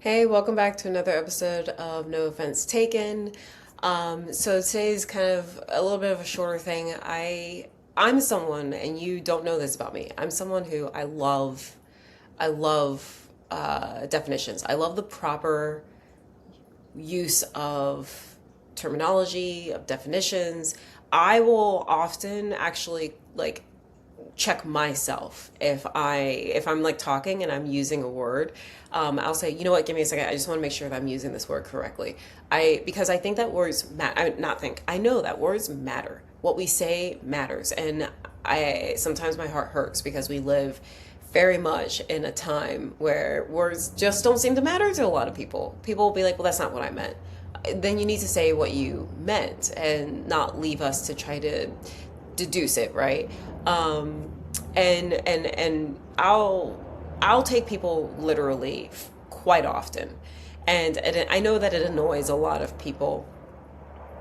Hey, welcome back to another episode of No Offense Taken. So today's kind of a little bit of a shorter thing. I'm someone, and you don't know this about me. I'm someone who I love definitions. I love the proper use of terminology, of definitions. I will often actually check myself if I'm like talking and I'm using a word. I'll say, you know what, give me a second, I just want to make sure that I'm using this word correctly. Because I think that words I know that words matter. What we say matters. And I sometimes my heart hurts because we live very much in a time where words just don't seem to matter to a lot of people. People will be like, well, that's not what I meant. Then you need to say what you meant and not leave us to try to deduce it, right? And I'll take people literally quite often, and I know that it annoys a lot of people,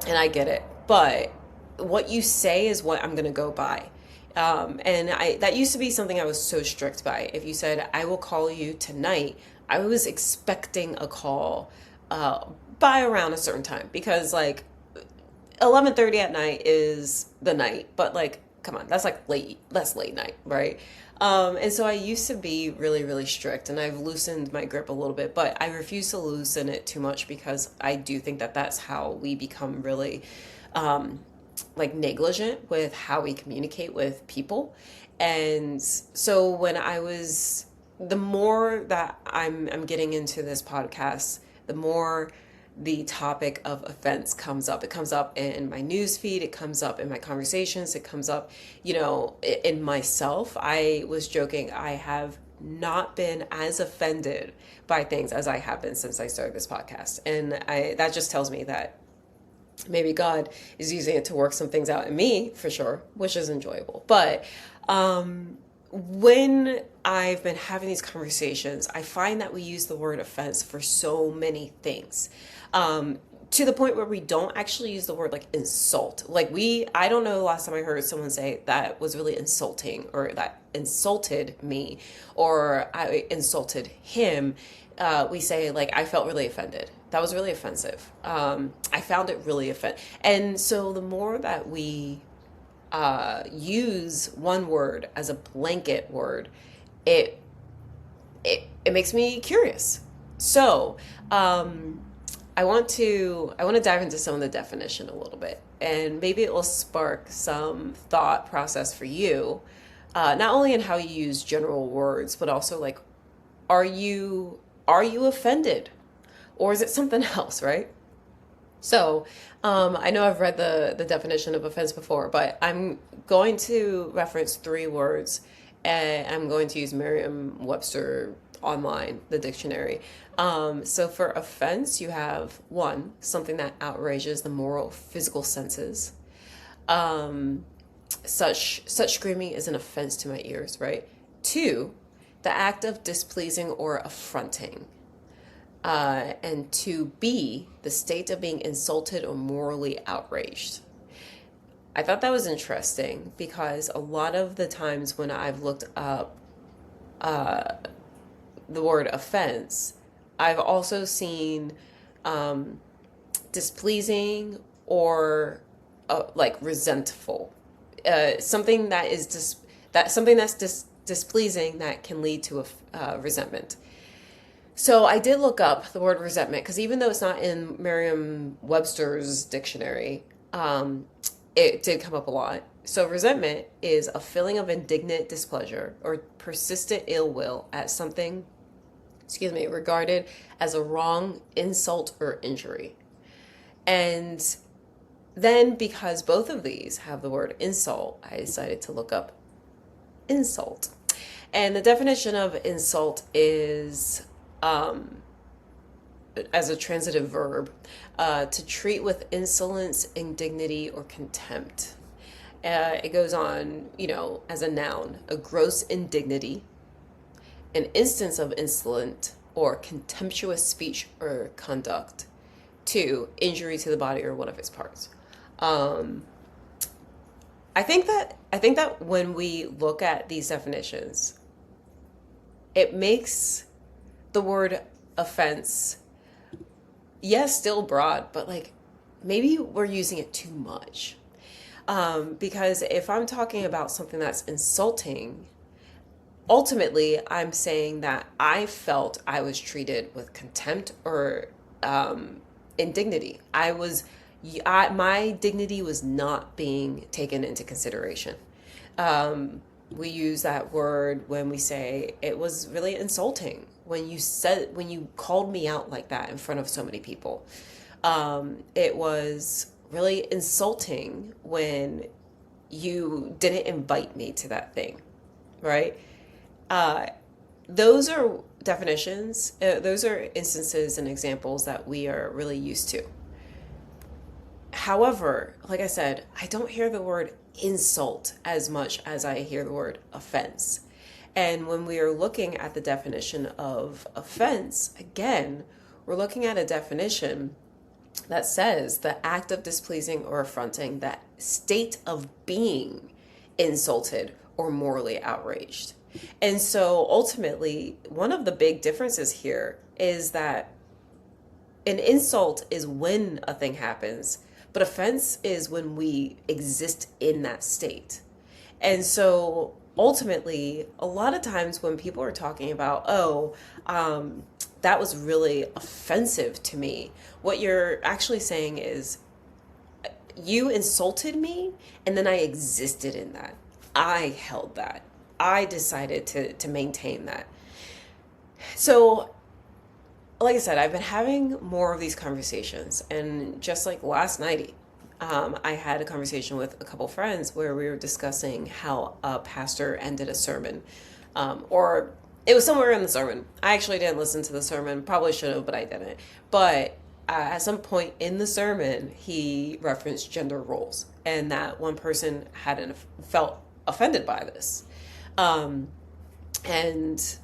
and I get it. But what you say is what I'm gonna go by. And I that used to be something I was so strict by. If you said I will call you tonight, I was expecting a call by around a certain time because 11:30 at night is the night, but like, come on, that's late night, right? And so I used to be really, really strict, and I've loosened my grip a little bit, but I refuse to loosen it too much because I do think that that's how we become really, negligent with how we communicate with people. And so the more that I'm getting into this podcast, the more the topic of offense comes up. It comes up in my news feed, it comes up in my conversations, it comes up, in myself. I was joking, I have not been as offended by things as I have been since I started this podcast. And that just tells me that maybe God is using it to work some things out in me for sure, which is enjoyable. But when I've been having these conversations, I find that we use the word offense for so many things. To the point where we don't actually use the word like insult. I don't know the last time I heard someone say that was really insulting or that insulted me or I insulted him. We say like, I felt really offended. That was really offensive. I found it really offensive. And so the more that we use one word as a blanket word, it it makes me curious. So I want to dive into some of the definition a little bit, and maybe it will spark some thought process for you, not only in how you use general words, but also like, are you offended, or is it something else, right? So, I know I've read the definition of offense before, but I'm going to reference three words, and I'm going to use Merriam-Webster online, the dictionary. So for offense, you have one, something that outrages the moral, physical senses. Um, such screaming is an offense to my ears, right? Two, the act of displeasing or affronting. And to be the state of being insulted or morally outraged. I thought that was interesting because a lot of the times when I've looked up the word offense, I've also seen um, displeasing or resentful. Something that is something that's displeasing that can lead to a resentment. So I did look up the word resentment because even though it's not in Merriam-Webster's dictionary, it did come up a lot. So resentment is a feeling of indignant displeasure or persistent ill will at something, regarded as a wrong, insult, or injury. And then because both of these have the word insult, I decided to look up insult. And the definition of insult is as a transitive verb, to treat with insolence, indignity, or contempt. It goes on, as a noun, a gross indignity, an instance of insolent or contemptuous speech or conduct. Two, injury to the body or one of its parts. Um, I think that when we look at these definitions, it makes the word offense, yes, still broad, but like maybe we're using it too much. Because if I'm talking about something that's insulting, ultimately I'm saying that I felt I was treated with contempt or indignity. My dignity was not being taken into consideration. We use that word when we say it was really insulting when you called me out like that in front of so many people. It was really insulting when you didn't invite me to that thing, right? Uh, those are definitions, those are instances and examples that we are really used to. However, like I said, I don't hear the word insult as much as I hear the word offense. And when we are looking at the definition of offense, again, we're looking at a definition that says the act of displeasing or affronting, that state of being insulted or morally outraged. And so ultimately, one of the big differences here is that an insult is when a thing happens, but offense is when we exist in that state. And so ultimately, a lot of times when people are talking about, that was really offensive to me, what you're actually saying is, you insulted me, and then I existed in that. I held that. I decided to maintain that. So, like I said, I've been having more of these conversations. And just like last night, I had a conversation with a couple friends where we were discussing how a pastor ended a sermon. Or it was somewhere in the sermon. I actually didn't listen to the sermon. Probably should have, but I didn't. But at some point in the sermon, he referenced gender roles, and that one person hadn't felt offended by this. Um, and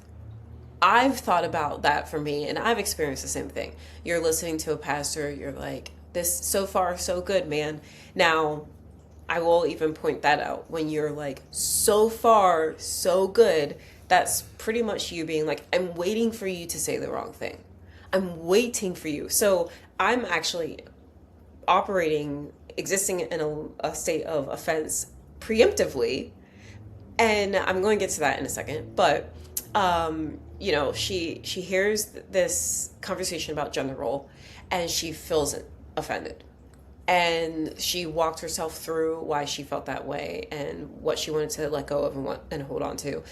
I've thought about that for me, and I've experienced the same thing. You're listening to a pastor, you're like, this so far so good, man. Now, I will even point that out. When you're like, so far so good, that's pretty much you being like, I'm waiting for you to say the wrong thing. I'm waiting for you. So I'm actually existing in a state of offense preemptively, and I'm going to get to that in a second. But she hears this conversation about gender role, and she feels offended, and she walked herself through why she felt that way and what she wanted to let go of and hold on to.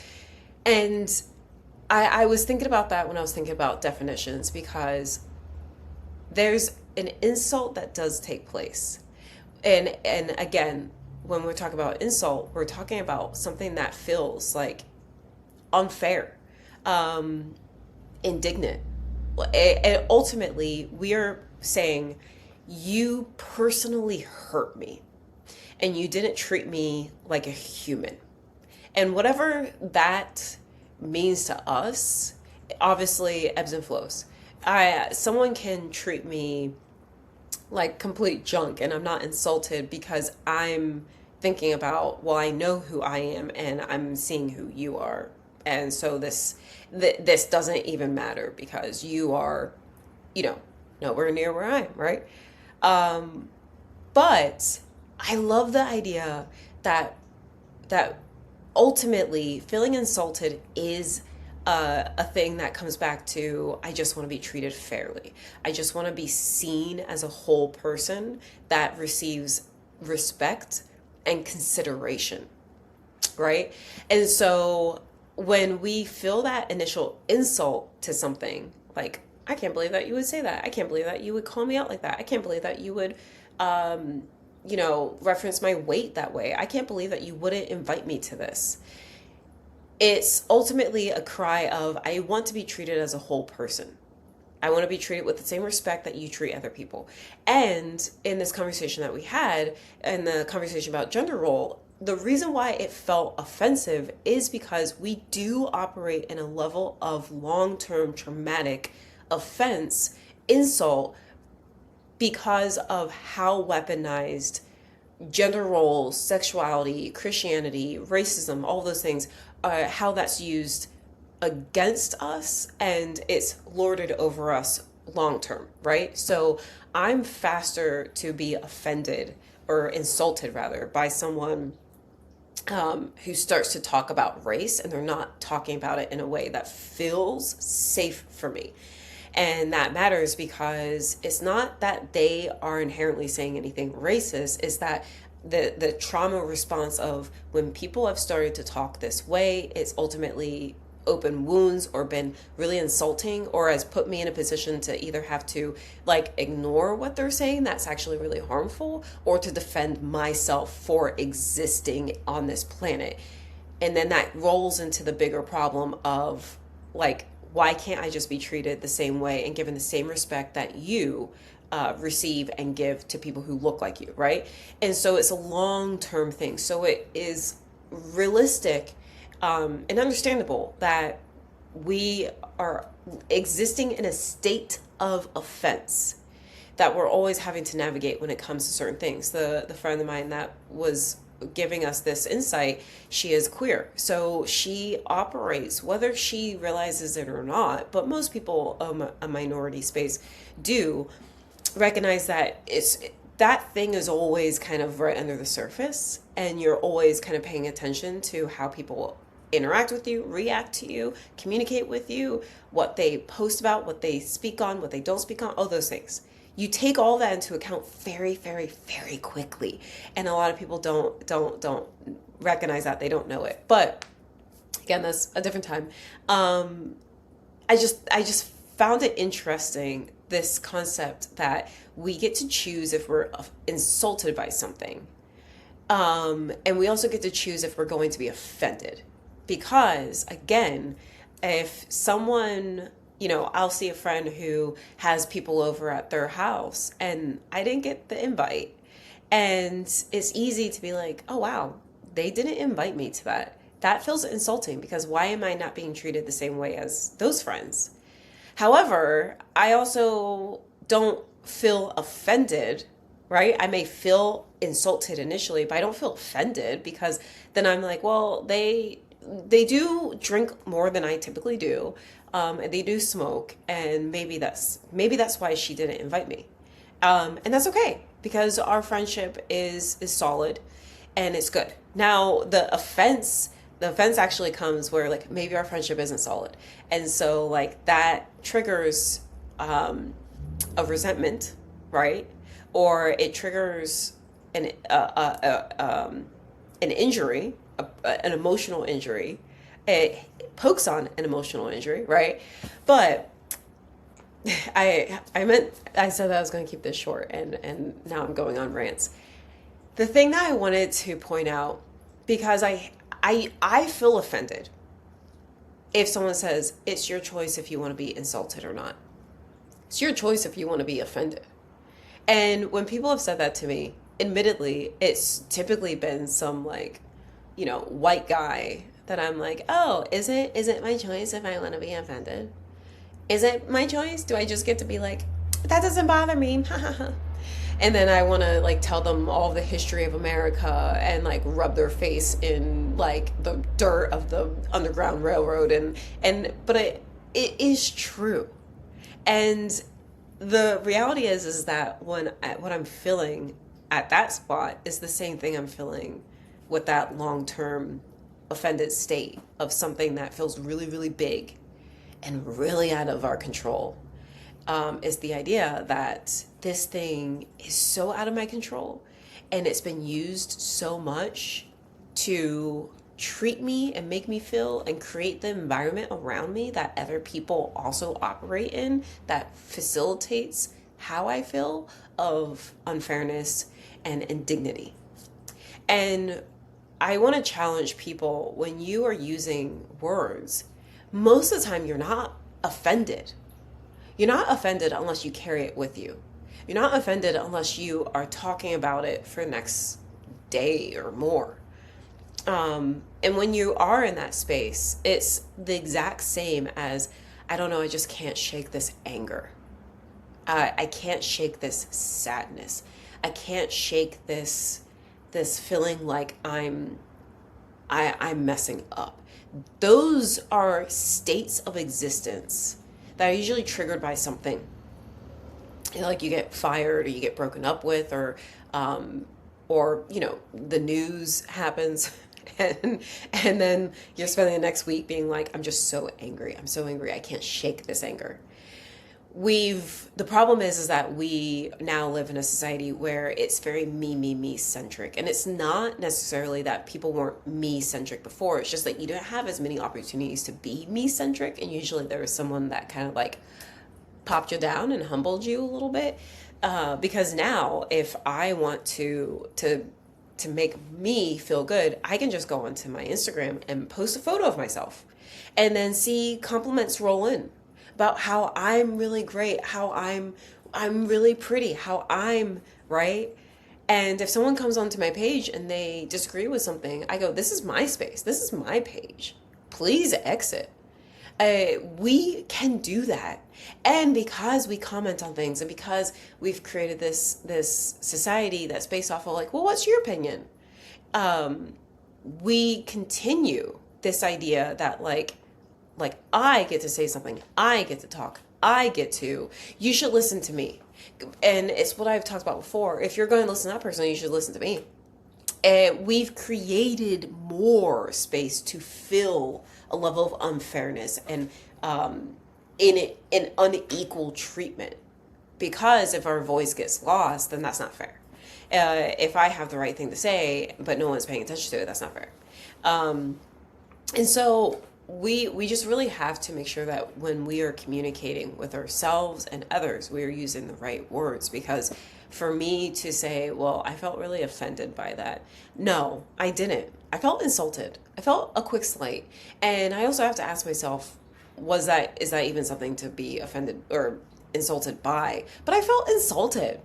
And I was thinking about that when I was thinking about definitions, because there's an insult that does take place. And again, when we're talking about insult, we're talking about something that feels like unfair, indignant. And ultimately, we are saying, you personally hurt me, and you didn't treat me like a human. And whatever that means to us, obviously ebbs and flows. Someone can treat me like complete junk, and I'm not insulted because I'm thinking about, well, I know who I am and I'm seeing who you are. And so this doesn't even matter because you are, nowhere near where I am, right? But I love the idea that ultimately feeling insulted is a thing that comes back to, I just want to be treated fairly. I just want to be seen as a whole person that receives respect and consideration, right? And so when we feel that initial insult to something, like, I can't believe that you would say that. I can't believe that you would call me out like that. I can't believe that you would, reference my weight that way. I can't believe that you wouldn't invite me to this. It's ultimately a cry of, I want to be treated as a whole person. I want to be treated with the same respect that you treat other people. And in this conversation that we had, and the conversation about gender role, the reason why it felt offensive is because we do operate in a level of long-term traumatic offense, insult, because of how weaponized gender roles, sexuality, Christianity, racism, all those things, how that's used against us and it's lorded over us long term, right? So I'm faster to be offended or insulted rather by someone who starts to talk about race and they're not talking about it in a way that feels safe for me. And that matters because it's not that they are inherently saying anything racist, it's that the trauma response of when people have started to talk this way, it's ultimately open wounds or been really insulting or has put me in a position to either have to like ignore what they're saying that's actually really harmful or to defend myself for existing on this planet. And then that rolls into the bigger problem of like, why can't I just be treated the same way and given the same respect that you receive and give to people who look like you, right? And so it's a long term thing. So it is realistic and understandable that we are existing in a state of offense that we're always having to navigate when it comes to certain things. The friend of mine that was giving us this insight, she is queer. So she operates, whether she realizes it or not, but most people a minority space do recognize that it's that thing is always kind of right under the surface and you're always kind of paying attention to how people interact with you, react to you, communicate with you, what they post about, what they speak on, what they don't speak on, all those things. You take all that into account very, very, very quickly. And a lot of people don't recognize that. They don't know it. But again, that's a different time. I just found it interesting, this concept that we get to choose if we're insulted by something. And we also get to choose if we're going to be offended. Because again, if someone, I'll see a friend who has people over at their house and I didn't get the invite. And it's easy to be like, oh, wow, they didn't invite me to that. That feels insulting because why am I not being treated the same way as those friends? However, I also don't feel offended, right? I may feel insulted initially, but I don't feel offended because then I'm like, well, they do drink more than I typically do, and they do smoke, and maybe that's why she didn't invite me, and that's okay because our friendship is solid, and it's good. Now the offense actually comes where like maybe our friendship isn't solid, and so like that triggers a resentment, right? Or it triggers an injury, an emotional injury. It pokes on an emotional injury, right? But I said that I was going to keep this short, and now I'm going on rants. The thing that I wanted to point out, because I feel offended if someone says it's your choice if you want to be insulted or not. It's your choice if you want to be offended. And when people have said that to me, admittedly, it's typically been some like, white guy that I'm like, oh, is it my choice if I want to be offended? Is it my choice? Do I just get to be like, that doesn't bother me? And then I want to like tell them all the history of America and like rub their face in like the dirt of the Underground Railroad but it is true. And the reality is that what I'm feeling at that spot is the same thing I'm feeling with that long-term offended state of something that feels really, really big and really out of our control. Is the idea that this thing is so out of my control and it's been used so much to treat me and make me feel and create the environment around me that other people also operate in that facilitates how I feel of unfairness and indignity. And I want to challenge people, when you are using words, most of the time you're not offended. You're not offended unless you carry it with you. You're not offended unless you are talking about it for the next day or more. And when you are in that space, it's the exact same as, I don't know, I just can't shake this anger. I can't shake this sadness. I can't shake this feeling like I'm messing up. Those are states of existence that are usually triggered by something. Like you get fired, or you get broken up with, um, or the news happens, and then you're spending the next week being like, I'm just so angry. I'm so angry. I can't shake this anger. The problem is that we now live in a society where it's very me centric, and it's not necessarily that people weren't me centric before. It's just that you don't have as many opportunities to be me centric, and usually there is someone that kind of like popped you down and humbled you a little bit. Because now, if I want to make me feel good, I can just go onto my Instagram and post a photo of myself, and then see compliments roll in about how I'm really great, how I'm really pretty, how I'm right. And if someone comes onto my page and they disagree with something, I go, this is my space. This is my page. Please exit. We can do that. And because we comment on things, and because we've created this society that's based off of like, well, what's your opinion? We continue this idea that like I get to say something, I get to talk, you should listen to me. And it's what I've talked about before. If you're going to listen to that person, you should listen to me. And we've created more space to fill a level of unfairness and in unequal treatment. Because if our voice gets lost, then that's not fair. If I have the right thing to say, but no one's paying attention to it, that's not fair. And so we just really have to make sure that when we are communicating with ourselves and others, we are using the right words. Because for me to say, well, I felt really offended by that. No, I didn't. I felt insulted. I felt a quick slight. And I also have to ask myself, is that even something to be offended or insulted by? But I felt insulted.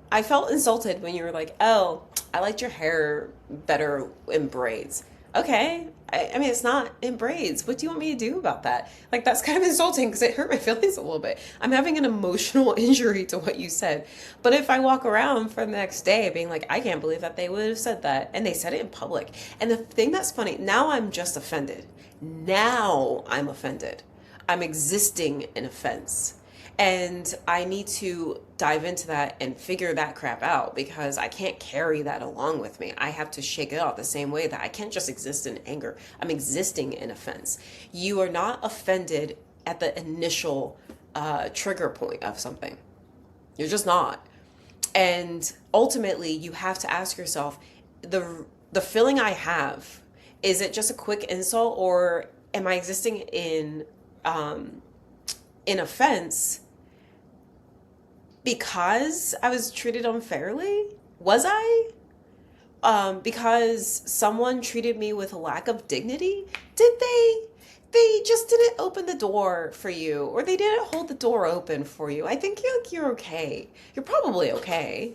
I felt insulted when you were like, oh, I liked your hair better in braids. Okay. I mean, it's not in braids. What do you want me to do about that? Like, that's kind of insulting because it hurt my feelings a little bit. I'm having an emotional injury to what you said. But if I walk around for the next day being like, I can't believe that they would have said that. And they said it in public. And the thing that's funny, now I'm just offended. Now I'm offended. I'm existing in offense. And I need to dive into that and figure that crap out, because I can't carry that along with me. I have to shake it out the same way that I can't just exist in anger. I'm existing in offense. You are not offended at the initial trigger point of something. You're just not. And ultimately, you have to ask yourself, the feeling I have, is it just a quick insult, or am I existing in offense because I was treated unfairly? Was I? Because someone treated me with a lack of dignity? Did they? They just didn't open the door for you, or they didn't hold the door open for you. I think you're okay. You're probably okay.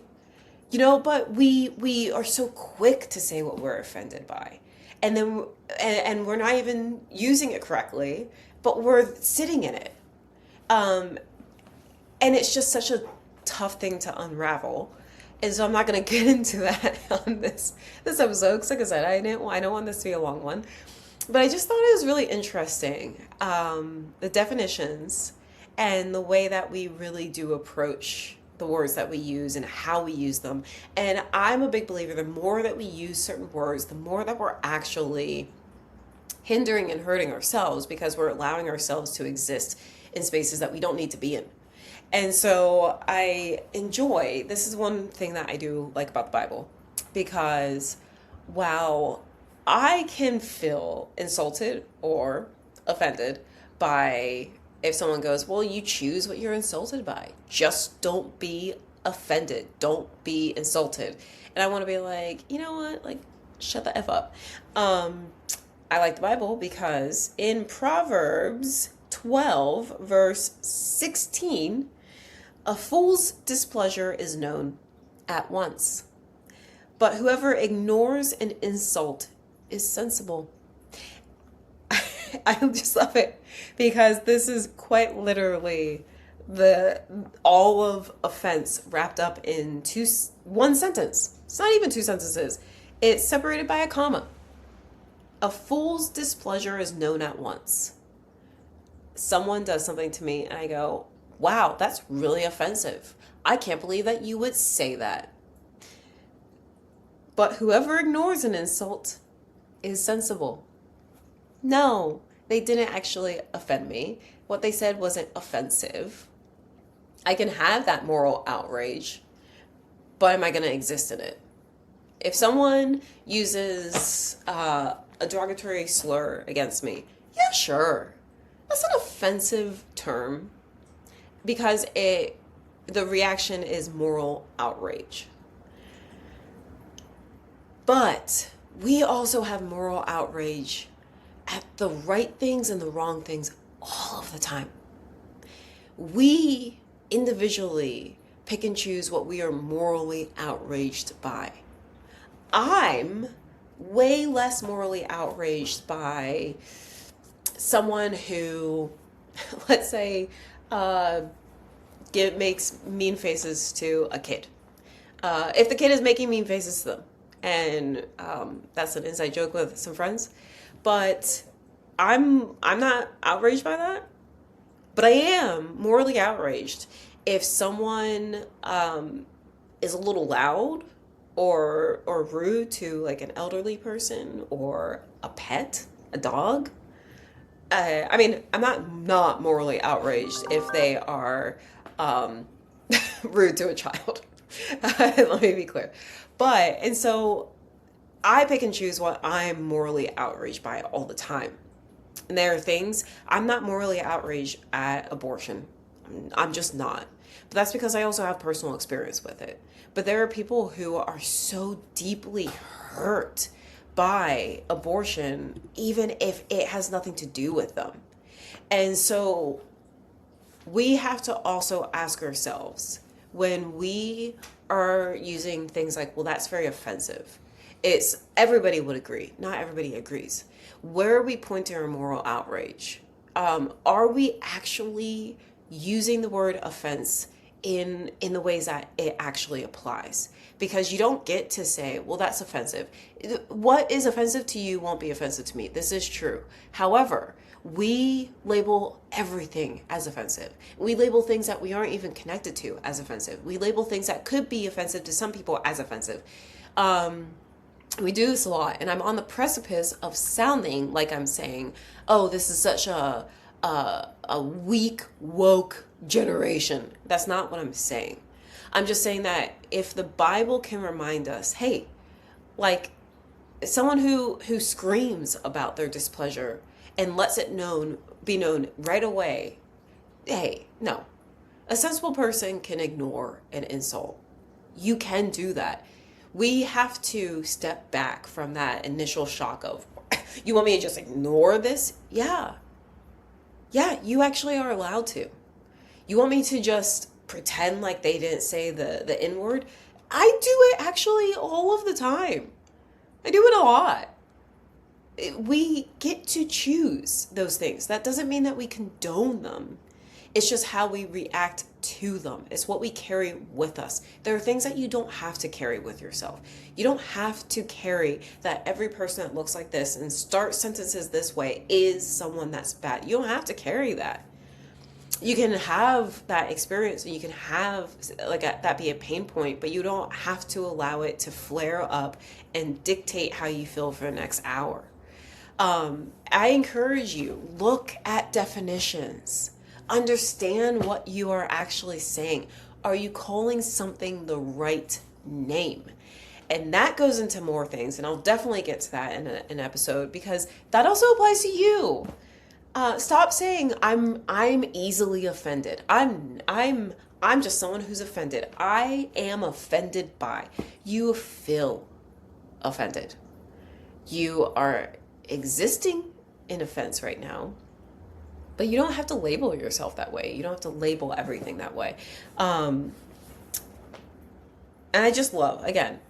But we are so quick to say what we're offended by. And then and we're not even using it correctly, but we're sitting in it. And it's just such a tough thing to unravel. And so I'm not going to get into that on this episode, because like I said, I don't want this to be a long one. But I just thought it was really interesting, the definitions and the way that we really do approach the words that we use and how we use them. And I'm a big believer, the more that we use certain words, the more that we're actually hindering and hurting ourselves, because we're allowing ourselves to exist in spaces that we don't need to be in. And so this is one thing that I do like about the Bible, because while I can feel insulted or offended by if someone goes, well, you choose what you're insulted by. Just don't be offended. Don't be insulted. And I want to be like, you know what? Like, shut the F up. I like the Bible because in Proverbs 12, verse 16, a fool's displeasure is known at once, but whoever ignores an insult is sensible. I just love it, because this is quite literally all of offense wrapped up in one sentence. It's not even two sentences. It's separated by a comma. A fool's displeasure is known at once. Someone does something to me and I go, wow, that's really offensive. I can't believe that you would say that. But whoever ignores an insult is sensible. No, they didn't actually offend me. What they said wasn't offensive. I can have that moral outrage, but am I going to exist in it? If someone uses a derogatory slur against me, yeah, sure. That's an offensive term because the reaction is moral outrage. But we also have moral outrage at the right things and the wrong things all of the time. We individually pick and choose what we are morally outraged by. I'm way less morally outraged by someone who, let's say, makes mean faces to a kid. If the kid is making mean faces to them, and that's an inside joke with some friends, but I'm not outraged by that, but I am morally outraged if someone is a little loud or rude to like an elderly person or a pet, a dog. I mean, I'm not morally outraged if they are rude to a child. Let me be clear. And so I pick and choose what I'm morally outraged by all the time. And there are things I'm not morally outraged at abortion. I'm just not. But that's because I also have personal experience with it. But there are people who are so deeply hurt by abortion, even if it has nothing to do with them. And so we have to also ask ourselves when we are using things like, well, that's very offensive. It's everybody would agree. Not everybody agrees. Where are we pointing our moral outrage? Are we actually using the word offense in the ways that it actually applies? Because you don't get to say, well, that's offensive. What is offensive to you won't be offensive to me. This is true. However, we label everything as offensive. We label things that we aren't even connected to as offensive. We label things that could be offensive to some people as offensive. We do this a lot, and I'm on the precipice of sounding like I'm saying, oh, this is such a weak, woke generation. That's not what I'm saying. I'm just saying that if the Bible can remind us, hey, like someone who screams about their displeasure and lets it be known right away, hey, no. A sensible person can ignore an insult. You can do that. We have to step back from that initial shock of, you want me to just ignore this? Yeah. Yeah, you actually are allowed to. You want me to just pretend like they didn't say the N word? I do it actually all of the time. I do it a lot. We get to choose those things. That doesn't mean that we condone them. It's just how we react to them. It's what we carry with us. There are things that you don't have to carry with yourself. You don't have to carry that every person that looks like this and starts sentences this way is someone that's bad. You don't have to carry that. You can have that experience and you can have that be a pain point, but you don't have to allow it to flare up and dictate how you feel for the next hour. I encourage you, look at definitions. Understand what you are actually saying. Are you calling something the right name? And that goes into more things, and I'll definitely get to that in an episode because that also applies to you. Stop saying I'm easily offended. I'm just someone who's offended. I am offended by. You feel offended. You are existing in offense right now. But you don't have to label yourself that way. You don't have to label everything that way. And I just love, again,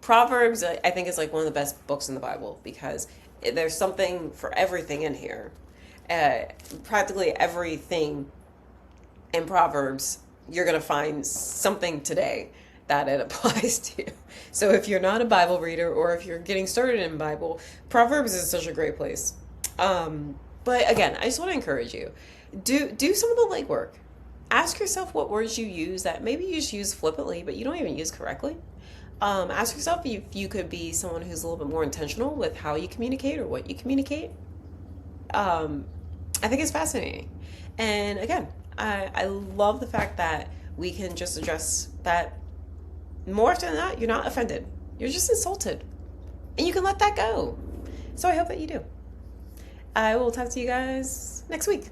Proverbs, I think is like one of the best books in the Bible because there's something for everything in here. Practically everything in Proverbs, you're going to find something today. that it applies to. So if you're not a Bible reader or if you're getting started in Bible, Proverbs is such a great place. But again, I just want to encourage you. Do some of the legwork. Ask yourself what words you use that maybe you just use flippantly, but you don't even use correctly. Ask yourself if you could be someone who's a little bit more intentional with how you communicate or what you communicate. I think it's fascinating. And again, I love the fact that we can just address that more often than not. You're not offended, you're just insulted. And you can let that go. So I hope that you do. I will talk to you guys next week.